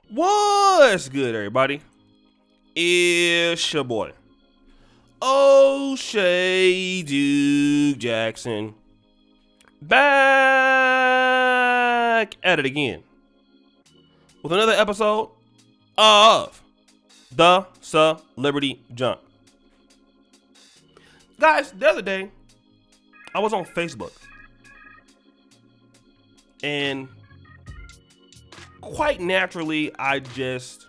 What's good, everybody? It's your boy, O'Shea Duke Jackson, back at it again with another episode of the Celebrity Jump. Guys, the other day, I was on Facebook, and quite naturally, I just,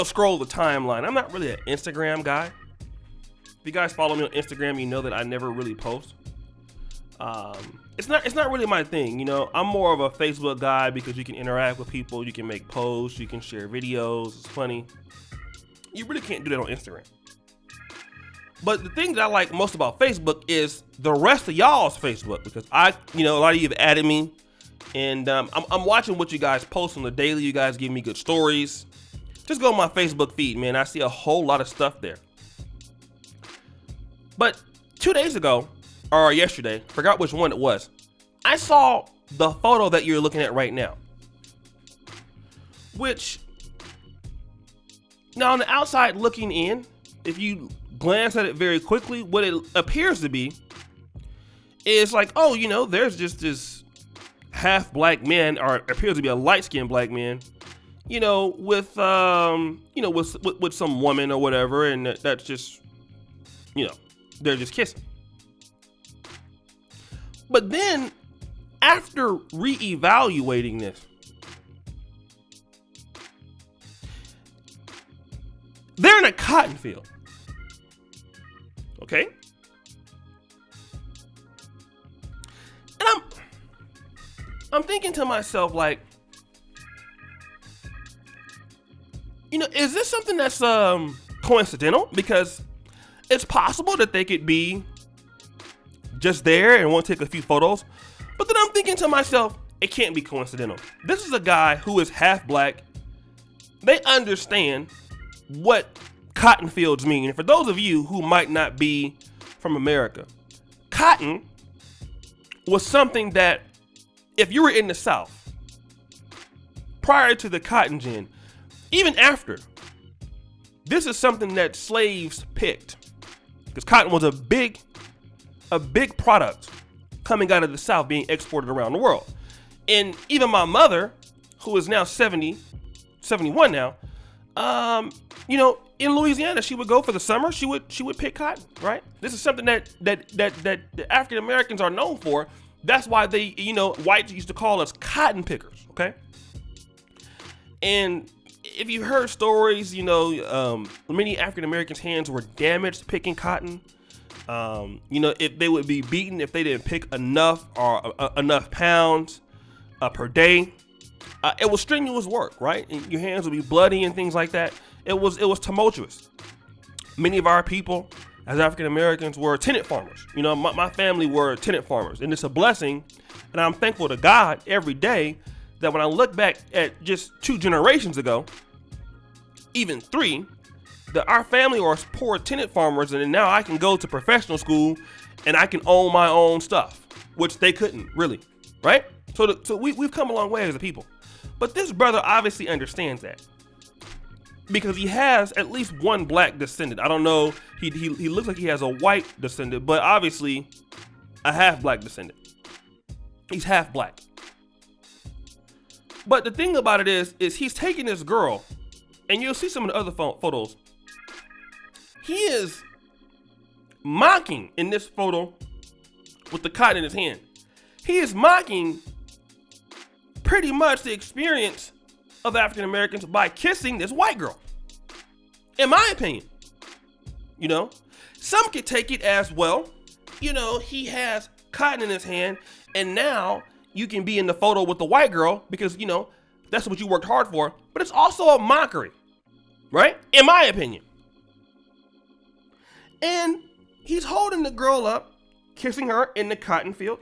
scroll the timeline. I'm not really an Instagram guy. If you guys follow me on Instagram, you know that I never really post. It's not really my thing, I'm more of a Facebook guy because you can interact with people, you can make posts, you can share videos. It's funny. You really can't do that on Instagram. But the thing that I like most about Facebook is the rest of y'all's Facebook, because a lot of you have added me, and I'm watching what you guys post on the daily. You guys give me good stories. Just go on my Facebook feed, man. I see a whole lot of stuff there. But 2 days ago, or yesterday, forgot which one it was, I saw the photo that you're looking at right now. Which, now on the outside looking in, if you glance at it very quickly, what it appears to be is like, there's just this half black man, or appears to be a light-skinned black man, with some woman or whatever, and that's just, they're just kissing. But then, after reevaluating this, they're in a cotton field. Okay? And I'm thinking to myself, like, is this something that's coincidental? Because it's possible that they could be just there and want to take a few photos. But then I'm thinking to myself, it can't be coincidental. This is a guy who is half black. They understand what cotton fields mean. And for those of you who might not be from America, cotton was something that, if you were in the South, prior to the cotton gin, even after, this is something that slaves picked, because cotton was a big product coming out of the South, being exported around the world. And even my mother, who is now 71 now, in Louisiana, she would go for the summer. She would pick cotton, right? This is something that the African Americans are known for. That's why they, whites used to call us cotton pickers, okay? And if you heard stories, many African Americans' hands were damaged picking cotton. If they would be beaten if they didn't pick enough or enough pounds per day. It was strenuous work, right? And your hands would be bloody and things like that. It was tumultuous. Many of our people, as African Americans, were tenant farmers. My family were tenant farmers, and it's a blessing. And I'm thankful to God every day that when I look back at just 2 generations ago, even 3, that our family were poor tenant farmers, and now I can go to professional school and I can own my own stuff, which they couldn't really, right? So we've come a long way as a people. But this brother obviously understands that, because he has at least one black descendant. I don't know, he looks like he has a white descendant, but obviously a half black descendant. He's half black. But the thing about it is he's taking this girl, and you'll see some of the other photos. He is mocking in this photo with the cotton in his hand. He is mocking pretty much the experience of African Americans by kissing this white girl. In my opinion, some could take it as, well, he has cotton in his hand, and now you can be in the photo with the white girl because, that's what you worked hard for. But it's also a mockery, right? In my opinion. And he's holding the girl up, kissing her in the cotton field.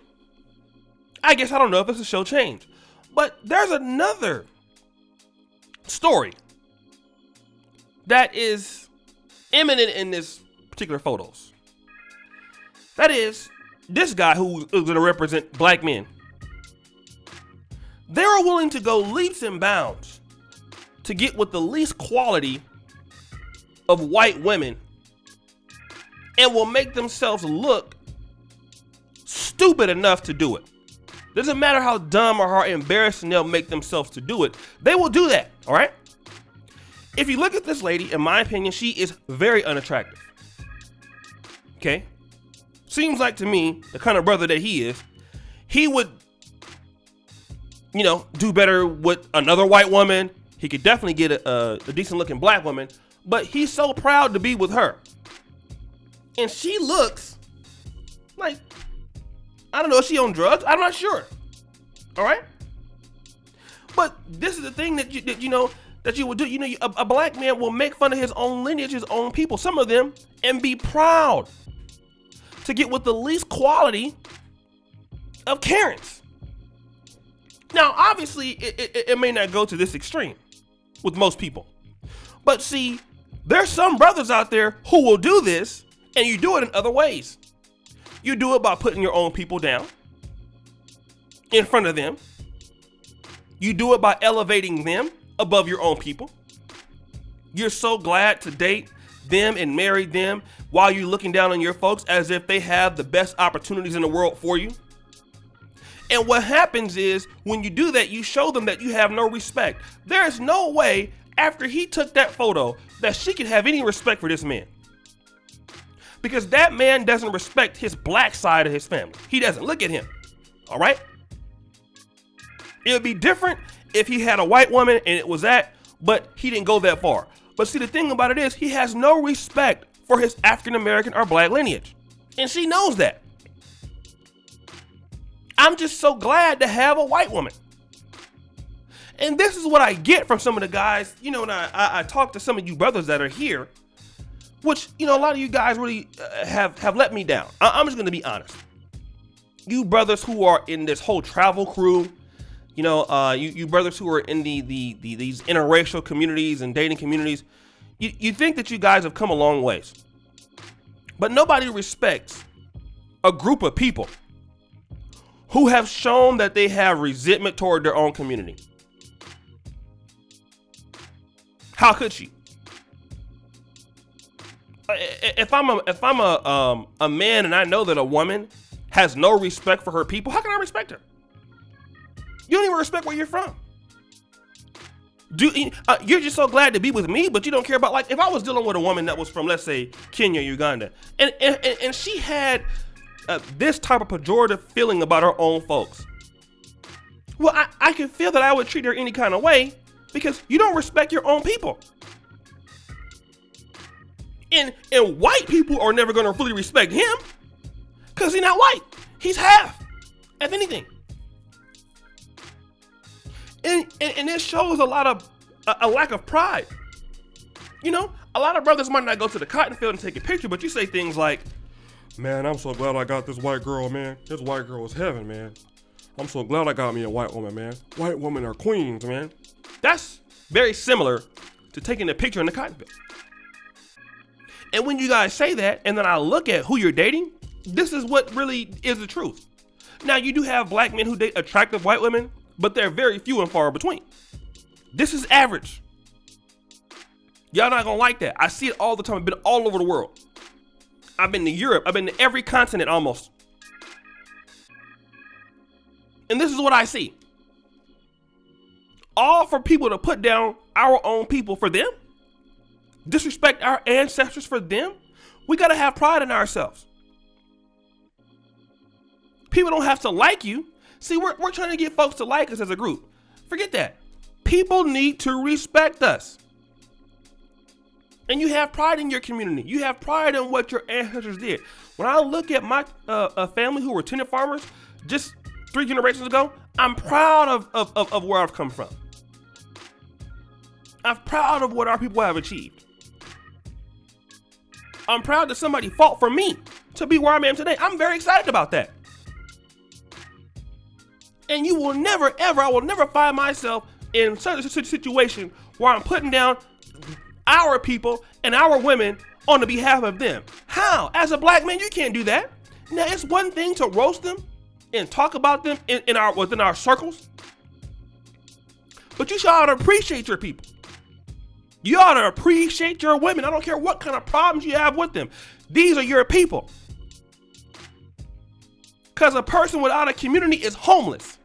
I guess I don't know if it's a show change. But there's another story that is imminent in this particular photos. That is, this guy who is going to represent black men They are willing to go leaps and bounds to get with the least quality of white women and will make themselves look stupid enough to do it. Doesn't matter how dumb or how embarrassing they'll make themselves to do it. They will do that, all right? If you look at this lady, in my opinion, she is very unattractive. Okay? Seems like to me, the kind of brother that he is, he would, do better with another white woman. He could definitely get a decent looking black woman, but he's so proud to be with her. And she looks like, I don't know, is she on drugs? I'm not sure. All right? But this is the thing that you would do. A black man will make fun of his own lineage, his own people, some of them, and be proud to get with the least quality of Karens. Now, obviously, it may not go to this extreme with most people. But see, there's some brothers out there who will do this, and you do it in other ways. You do it by putting your own people down in front of them. You do it by elevating them above your own people. You're so glad to date them and marry them while you're looking down on your folks as if they have the best opportunities in the world for you. And what happens is when you do that, you show them that you have no respect. There is no way after he took that photo that she could have any respect for this man. Because that man doesn't respect his black side of his family. He doesn't. Look at him. All right? It would be different if he had a white woman and it was that, but he didn't go that far. But see, the thing about it is he has no respect for his African American or black lineage. And she knows that. I'm just so glad to have a white woman. And this is what I get from some of the guys, when I talk to some of you brothers that are here, which, a lot of you guys really have let me down. I'm just going to be honest. You brothers who are in this whole travel crew, you brothers who are in these interracial communities and dating communities, you think that you guys have come a long ways. But nobody respects a group of people who have shown that they have resentment toward their own community. How could she? If I'm a man and I know that a woman has no respect for her people, how can I respect her? You don't even respect where you're from. You're just so glad to be with me, but you don't care about, like, if I was dealing with a woman that was from, let's say, Kenya, Uganda, and she had this type of pejorative feeling about her own folks. Well, I can feel that I would treat her any kind of way because you don't respect your own people. And white people are never going to fully respect him because he's not white. He's half, if anything. And this shows a lack of pride. A lot of brothers might not go to the cotton field and take a picture, but you say things like, man, I'm so glad I got this white girl, man. This white girl is heaven, man. I'm so glad I got me a white woman, man. White women are queens, man. That's very similar to taking a picture in the cotton field. And when you guys say that, and then I look at who you're dating, this is what really is the truth. Now, you do have black men who date attractive white women, but they're very few and far between. This is average. Y'all not gonna like that. I see it all the time. I've been all over the world. I've been to Europe. I've been to every continent almost. And this is what I see. All for people to put down our own people for them. Disrespect our ancestors for them. We gotta have pride in ourselves. People don't have to like you. See, we're trying to get folks to like us as a group. Forget that. People need to respect us. And you have pride in your community. You have pride in what your ancestors did. When I look at my family who were tenant farmers just 3 generations ago, I'm proud of where I've come from. I'm proud of what our people have achieved. I'm proud that somebody fought for me to be where I am today. I'm very excited about that. And you will never, ever, I will never find myself in such a situation where I'm putting down our people and our women on the behalf of them. How? As a black man, you can't do that. Now, it's one thing to roast them and talk about them within our circles. But you should ought to appreciate your people. You ought to appreciate your women. I don't care what kind of problems you have with them. These are your people. Because a person without a community is homeless.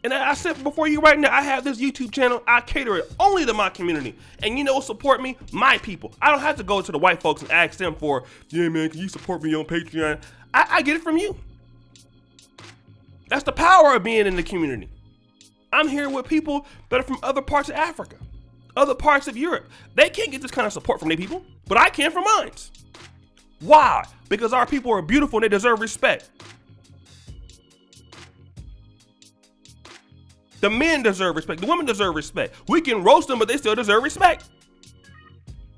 And I said before you right now, I have this YouTube channel. I cater it only to my community. And you know what support me? My people. I don't have to go to the white folks and ask them for, yeah, man, can you support me on Patreon? I get it from you. That's the power of being in the community. I'm here with people that are from other parts of Africa, other parts of Europe. They can't get this kind of support from their people, but I can from mine. Why? Because our people are beautiful and they deserve respect. The men deserve respect. The women deserve respect. We can roast them, but they still deserve respect.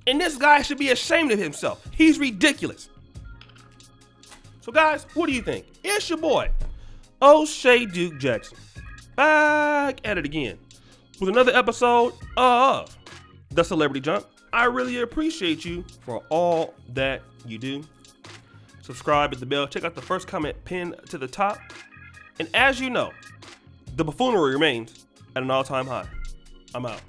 And this guy should be ashamed of himself. He's ridiculous. So guys, what do you think? It's your boy, O'Shea Duke Jackson, back at it again with another episode of The Celebrity Junk. I really appreciate you for all that you do. Subscribe, hit the bell, check out the first comment pinned to the top. And as you know, the buffoonery remains at an all-time high. I'm out.